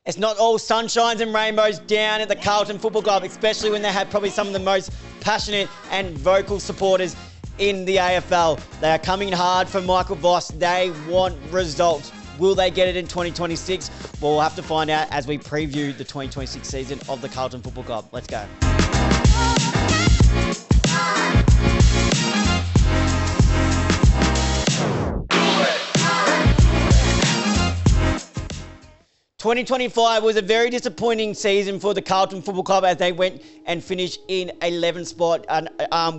It's not all sunshines and rainbows down at the Carlton Football Club, especially when they have probably some of the most passionate and vocal supporters in the AFL. They are coming hard for Michael Voss. They want results. Will they get it in 2026? Well, we'll have to find out as we preview the 2026 season of the Carlton Football Club. Let's go. 2025 was a very disappointing season for the Carlton Football Club as they went and finished in 11th spot. And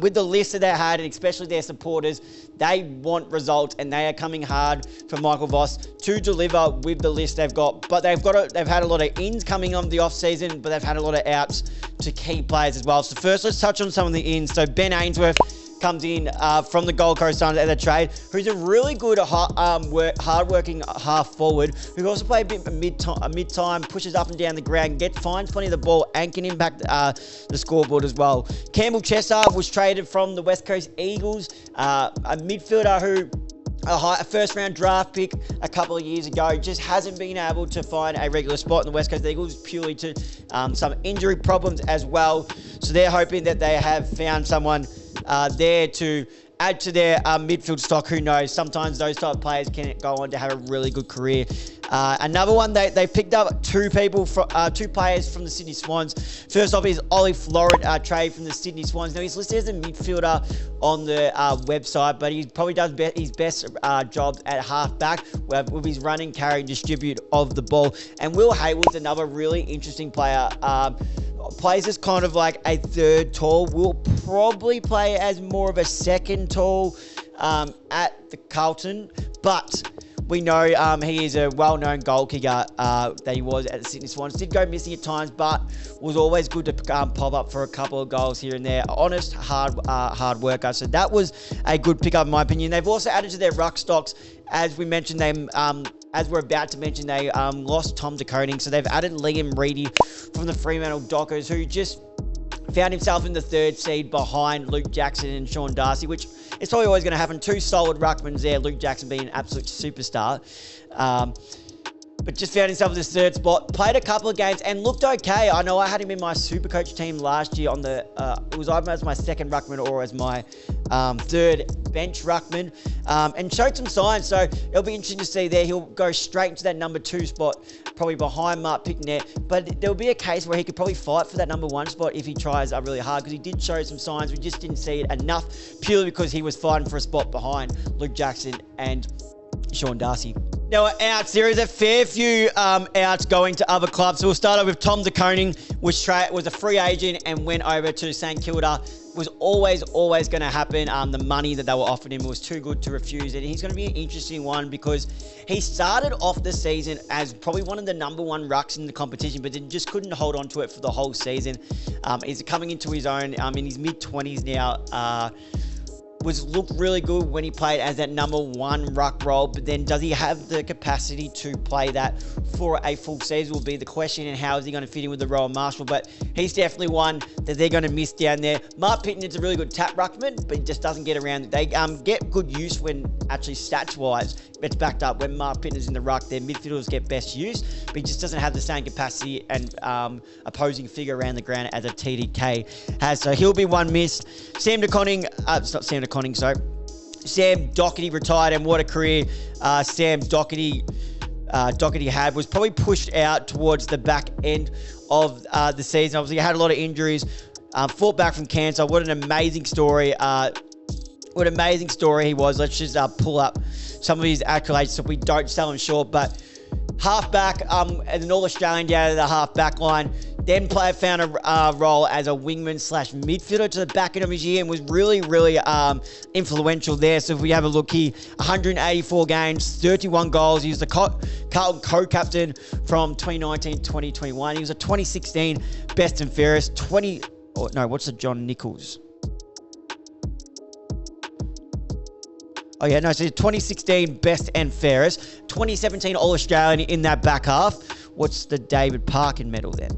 with the list that they had, and especially their supporters, they want results and they are coming hard for Michael Voss to deliver with the list they've got. But they've had a lot of ins coming on the off season, but they've had a lot of outs to key players as well. So first, let's touch on some of the ins. So Ben Ainsworth comes in from the Gold Coast Suns as a trade, who's a really good hard-working half forward who can also play a bit mid-time, pushes up and down the ground, finds plenty of the ball and can impact the scoreboard as well. Campbell Chessar was traded from the West Coast Eagles, a midfielder who a first-round draft pick a couple of years ago, just hasn't been able to find a regular spot in the West Coast Eagles purely to some injury problems as well. So they're hoping that they have found someone there to add to their midfield stock. Who knows? Sometimes those type of players can go on to have a really good career. Another one, they picked up two players from the Sydney Swans. First off is Ollie Florent, trade from the Sydney Swans. Now he's listed as a midfielder on the website, but he probably does his best job at half-back with his running, carry, distribute of the ball. And Will Hayward's another really interesting player. Plays as kind of like a third tall, will probably play as more of a second tall at the Carlton, but we know he is a well-known goal kicker that he was at the Sydney Swans. Did go missing at times, but was always good to pop up for a couple of goals here and there. Honest, hard worker. So that was a good pickup in my opinion. They've also added to their ruck stocks. As we mentioned, as we're about to mention, they lost Tom de Koning. So they've added Liam Reedy from the Fremantle Dockers, who just found himself in the third seed behind Luke Jackson and Sean Darcy, which is probably always going to happen. Two solid ruckmans there, Luke Jackson being an absolute superstar. But just found himself in this third spot. Played a couple of games and looked okay. I know I had him in my Supercoach team last year on the... it was either as my second ruckman or as my third bench ruckman. And showed some signs, so it'll be interesting to see there. He'll go straight into that number 2 spot, probably behind Mark Picknett. But there'll be a case where he could probably fight for that number 1 spot if he tries really hard, because he did show some signs. We just didn't see it enough, purely because he was fighting for a spot behind Luke Jackson and Sean Darcy. Now, outs, there is a fair few outs going to other clubs. So we'll start off with Tom de Koning, which was a free agent and went over to St Kilda. Was always going to happen. The money that they were offering him was too good to refuse it. And he's going to be an interesting one because he started off the season as probably one of the number 1 rucks in the competition, but then just couldn't hold on to it for the whole season. He's coming into his own in his mid-20s now. Looked really good when he played as that number 1 ruck role, but then does he have the capacity to play that for a full season will be the question, and how is he going to fit in with the role of Marshall? But he's definitely one that they're going to miss down there. Mark Pittman's a really good tap ruckman, but he just doesn't get around. They get good use when actually stats-wise it's backed up. When Mark Pittman's in the ruck, their midfielders get best use, but he just doesn't have the same capacity and opposing figure around the ground as a TDK has. So he'll be one missed. Sam Doherty retired, and what a career Sam Doherty had. Was probably pushed out towards the back end of the season. Obviously, he had a lot of injuries, fought back from cancer. What an amazing story. What an amazing story he was. Let's just pull up some of his accolades so we don't sell him short. But halfback, as an All-Australian down to the half-back line. Then found a role as a wingman / midfielder to the back end of his year and was really influential there. So if we have a look here, 184 games, 31 goals. He was the Carlton co-captain from 2019 to 2021. He was a 2016 best and fairest. What's the John Nichols? Oh yeah, no, so 2016 best and fairest. 2017 All-Australian in that back half. What's the David Parkin medal then?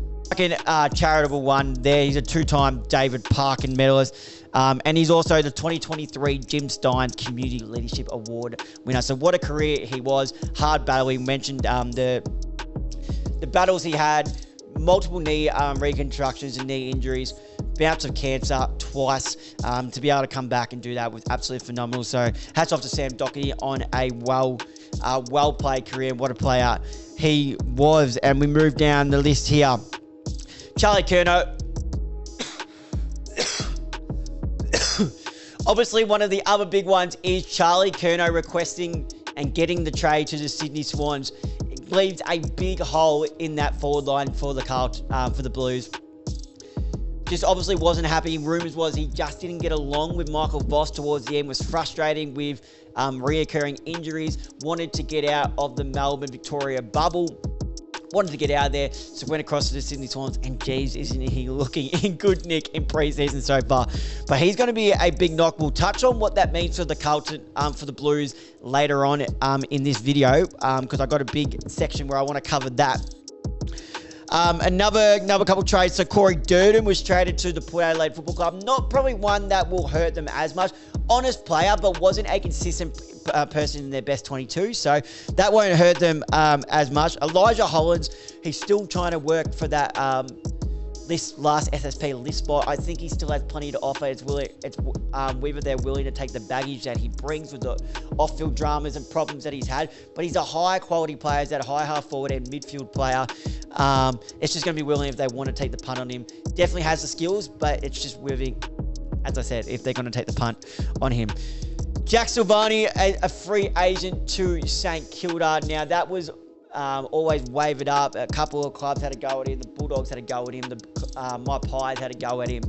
Charitable one there. He's a 2-time David Parkin medalist. And he's also the 2023 Jim Stein Community Leadership Award winner. So what a career he was. Hard battle. We mentioned the the battles he had, multiple knee reconstructions and knee injuries, bouts of cancer twice, to be able to come back and do that was absolutely phenomenal. So hats off to Sam Doherty on a well-played career. What a player he was. And we move down the list here. Charlie Curnow. Obviously, one of the other big ones is Charlie Curnow requesting and getting the trade to the Sydney Swans. It leaves a big hole in that forward line for the Blues. Just obviously wasn't happy. Rumours was he just didn't get along with Michael Voss towards the end, was frustrating with reoccurring injuries, wanted to get out of the Melbourne Victoria bubble. Wanted to get out of there, so went across to the Sydney Swans, and geez, isn't he looking in good nick in pre-season so far? But he's going to be a big knock. We'll touch on what that means for the Carlton, for the Blues later on in this video, because I've got a big section where I want to cover that. Another couple trades. So Corey Durden was traded to the Port Adelaide Football Club. Not probably one that will hurt them as much. Honest player, but wasn't a consistent person in their best 22. So that won't hurt them as much. Elijah Hollands, he's still trying to work for that last SSP list spot. I think he still has plenty to offer. It's whether they're willing to take the baggage that he brings with the off-field dramas and problems that he's had. But he's a high-quality player. He's that high half-forward and midfield player. It's just going to be willing if they want to take the punt on him. Definitely has the skills, but it's just willing, as I said, if they're going to take the punt on him. Jack Silvani, a free agent to St Kilda. Now, that was always wavered up. A couple of clubs had a go at him. The Bulldogs had a go at him. My Pies had a go at him.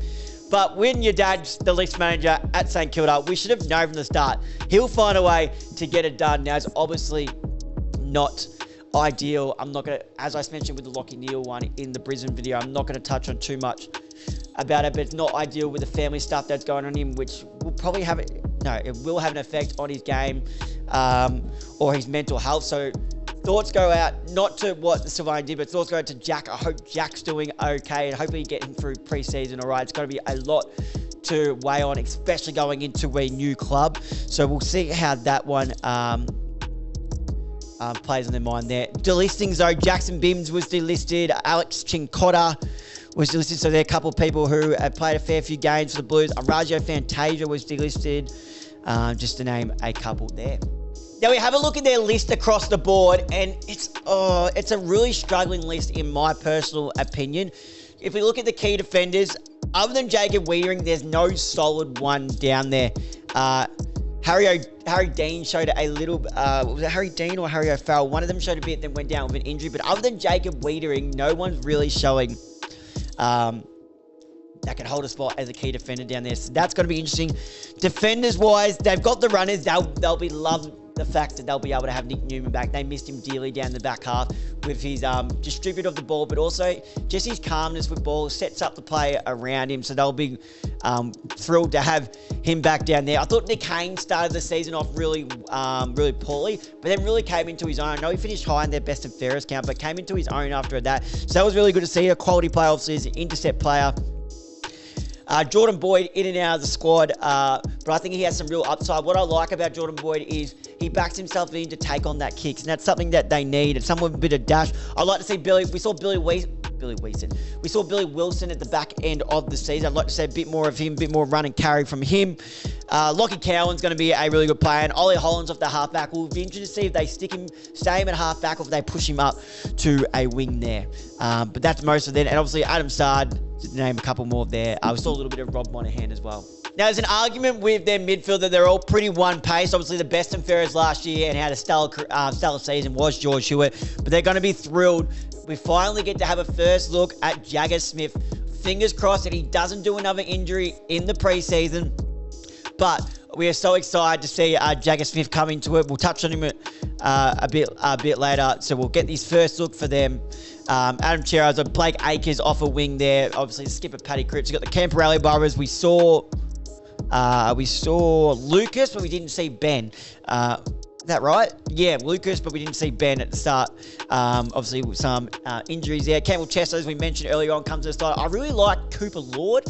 But when your dad's the list manager at St Kilda, we should have known from the start. He'll find a way to get it done. Now, it's obviously not ideal. I'm not going to, as I mentioned with the Lockie Neal one in the Brisbane video, I'm not going to touch on too much about it, but it's not ideal with the family stuff that's going on him, which will probably have it will have an effect on his game or his mental health. So thoughts go out, not to what Silvani did, but thoughts go out to Jack. I hope Jack's doing okay and hopefully get him through pre-season all right. It's going to be a lot to weigh on, especially going into a new club. So we'll see how that one plays on their mind there. Delistings though, Jackson Bims was delisted, Alex Chincotta was delisted, so there are a couple of people who have played a fair few games for the Blues. Araggio Fantasia was delisted, just to name a couple there. Now we have a look at their list across the board, and it's a really struggling list in my personal opinion. If we look at the key defenders, other than Jacob Wiedering, there's no solid one down there. Harry Dean showed a little, was it Harry Dean or Harry O'Farrell? One of them showed a bit, then went down with an injury. But other than Jacob Wiedering, no one's really showing that can hold a spot as a key defender down there. So that's going to be interesting. Defenders-wise, they've got the runners. They'll be loved the fact that they'll be able to have Nick Newman back. They missed him dearly down the back half with his distribute of the ball, but also just his calmness with ball, sets up the play around him. So they'll be thrilled to have him back down there. I thought Nick Haynes started the season off really poorly, but then really came into his own. I know he finished high in their best and fairest count, but came into his own after that. So that was really good to see. A quality player, obviously, is an intercept player. Jordan Boyd in and out of the squad, but I think he has some real upside. What I like about Jordan Boyd is he backs himself in to take on that kicks, and that's something that they need. And someone with a bit of dash. I'd like to see we saw Billy Wilson at the back end of the season. I'd like to see a bit more of him, a bit more run and carry from him. Lockie Cowan's going to be a really good player, and Ollie Hollands off the halfback. We'll be interested to see if they stay him at halfback, or if they push him up to a wing there. But that's most of them, and obviously Adam Sard, to name a couple more there. We saw a little bit of Rob Monahan as well. Now, there's an argument with their midfield that they're all pretty one-paced. Obviously, the best and fairest last year and had a stellar season was George Hewitt. But they're going to be thrilled. We finally get to have a first look at Jagger Smith. Fingers crossed that he doesn't do another injury in the preseason. But we are so excited to see Jagger Smith come into it. We'll touch on him a bit later. So we'll get this first look for them. Adam Cheraz, Blake Acres off a wing there. Obviously, skipper Paddy Cripps. We've got the Camporelli brothers. We saw Lucas, but we didn't see Ben. Is that right? Yeah, Lucas, but we didn't see Ben at the start. Obviously, with some injuries there. Campbell Chester, as we mentioned earlier on, comes to the start. I really like Cooper Lord.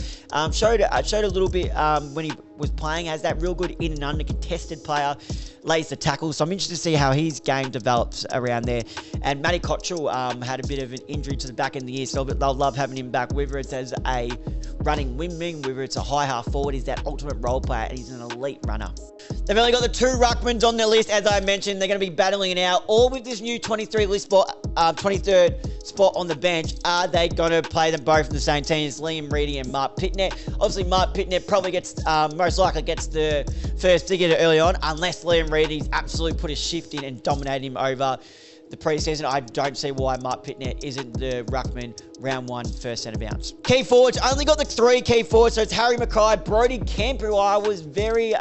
Showed a little bit when he was playing as that real good in and under contested player, lays the tackle. So I'm interested to see how his game develops around there. And Matty Cottrell had a bit of an injury to the back end of the year, so they'll love having him back, whether it's as a running wingman, whether it's a high half forward. He's that ultimate role player, and he's an elite runner. They've only got the 2 Ruckmans on their list, as I mentioned. They're going to be battling it out, all with this new 23 list spot, 23rd spot on the bench. Are they going to play them both in the same team? It's Liam Reedy and Mark Pitnet. Obviously, Mark Pitnet probably gets, most likely gets the first ticket early on, unless Liam Reedy's absolutely put a shift in and dominated him over the preseason. I don't see why Mark Pitnet isn't the Ruckman round 1 first centre bounce. Key forwards, only got the 3 key forwards, so it's Harry Mackay, Brodie Kemp, who I was very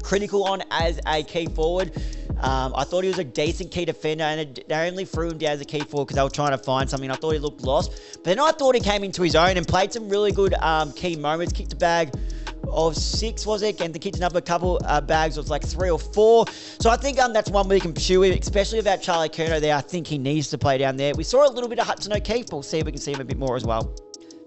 critical on as a key forward. I thought he was a decent key defender, and they only threw him down as a key forward because they were trying to find something. I thought he looked lost, but then I thought he came into his own and played some really good key moments. Kicked a bag of 6, was it? And the kicked another couple bags, it was like 3 or 4. So I think that's one we can pursue with, especially without Charlie Curnow there. I think he needs to play down there. We saw a little bit of Hudson O'Keefe. We'll see if we can see him a bit more as well.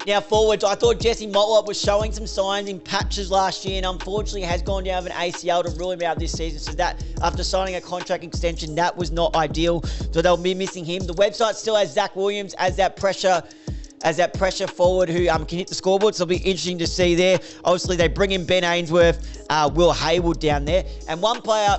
Now, forwards, I thought Jesse Motlop was showing some signs in patches last year, and unfortunately has gone down with an ACL to rule him out this season. So that, after signing a contract extension, that was not ideal. So they'll be missing him. The website still has Zach Williams as that pressure forward who can hit the scoreboard. So it'll be interesting to see there. Obviously, they bring in Ben Ainsworth, Will Haywood down there. And one player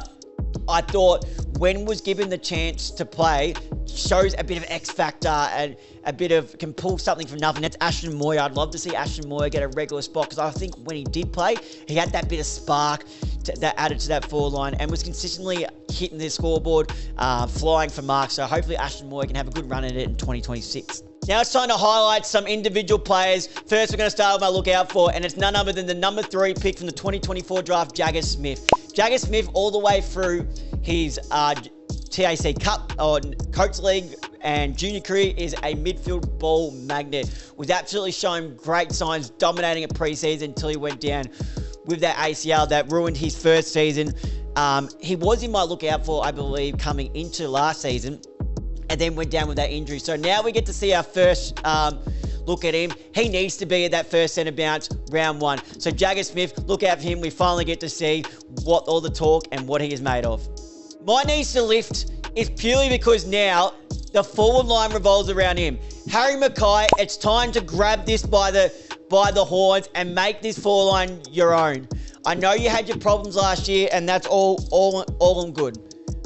I thought, when was given the chance to play, shows a bit of X factor and a bit of, can pull something from nothing. That's Ashton Moyer. I'd love to see Ashton Moyer get a regular spot, because I think when he did play, he had that bit of spark that added to that forward line and was consistently hitting the scoreboard, flying for marks. So hopefully Ashton Moyer can have a good run at it in 2026. Now it's time to highlight some individual players. First, we're going to start with my look out for, and it's none other than the number 3 pick from the 2024 draft, Jagger Smith. Jagger Smith, all the way through his TAC Cup or Coates League and junior career, is a midfield ball magnet. Was absolutely showing great signs, dominating at preseason until he went down with that ACL that ruined his first season. He was in my look out for, I believe, coming into last season, and then went down with that injury. So now we get to see our first look at him. He needs to be at that first centre bounce round 1. So Jagger Smith, look out for him. We finally get to see what all the talk and what he is made of. My needs to lift is purely because now the forward line revolves around him. Harry Mackay, it's time to grab this by the horns and make this forward line your own. I know you had your problems last year, and that's all in good.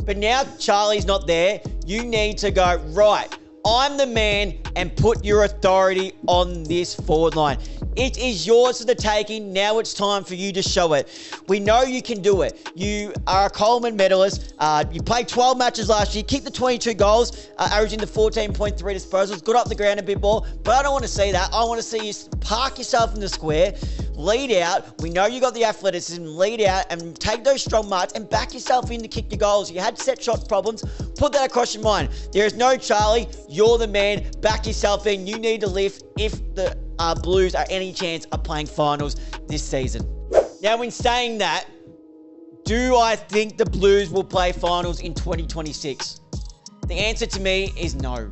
But now Charlie's not there. You need to go, right, I'm the man, and put your authority on this forward line. It is yours for the taking. Now it's time for you to show it. We know you can do it. You are a Coleman medalist. You played 12 matches last year, kicked the 22 goals, averaging the 14.3 disposals, got up the ground a bit more, but I don't want to see that. I want to see you park yourself in the square, lead out. We know you got the athleticism, lead out and take those strong marks and back yourself in to kick your goals. You had set shot problems, put that across your mind. There is no Charlie. You're the man. Back yourself in. You need to lift if the Blues are any chance of playing finals this season. Now, in saying that, do I think the Blues will play finals in 2026? The answer to me is no.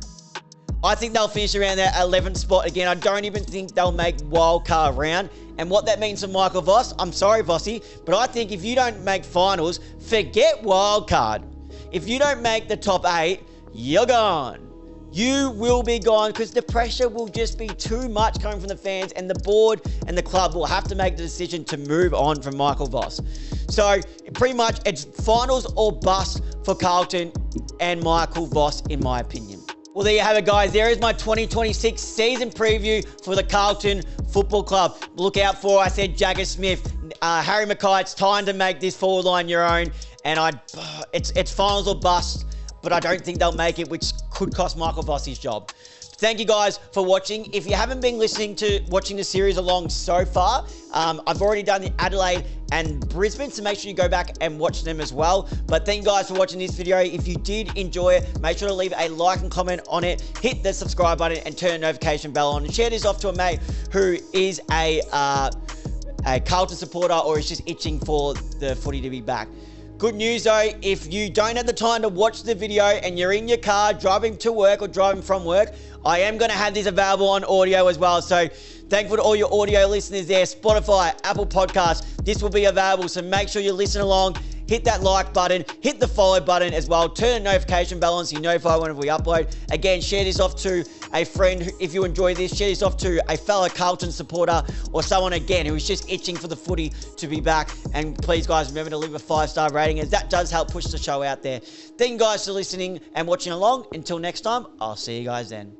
I think they'll finish around that 11th spot again. I don't even think they'll make wildcard round. And what that means for Michael Voss, I'm sorry, Vossy, but I think if you don't make finals, forget wildcard. If you don't make the top 8, you're gone. You will be gone, because the pressure will just be too much coming from the fans, and the board and the club will have to make the decision to move on from Michael Voss. So pretty much it's finals or bust for Carlton and Michael Voss, in my opinion. Well, there you have it, guys. There is my 2026 season preview for the Carlton Football Club. Look out for, I said, Jagger Smith, Harry Mackay. It's time to make this forward line your own, and it's finals or bust. But I don't think they'll make it, which could cost Michael Voss his job. Thank you guys for watching. If you haven't been watching the series along so far, I've already done the Adelaide and Brisbane, so make sure you go back and watch them as well. But thank you guys for watching this video. If you did enjoy it, make sure to leave a like and comment on it, hit the subscribe button and turn the notification bell on, and share this off to a mate who is a Carlton supporter or is just itching for the footy to be back. Good news though, if you don't have the time to watch the video and you're in your car driving to work or driving from work, I am going to have this available on audio as well. So thankful to all your audio listeners there, Spotify, Apple Podcasts. This will be available, so make sure you listen along. Hit that like button, hit the follow button as well. Turn the notification bell on so you notify whenever we upload. Again, share this off to a friend if you enjoy this. Share this off to a fellow Carlton supporter or someone, again, who is just itching for the footy to be back. And please, guys, remember to leave a 5-star rating, as that does help push the show out there. Thank you guys for listening and watching along. Until next time, I'll see you guys then.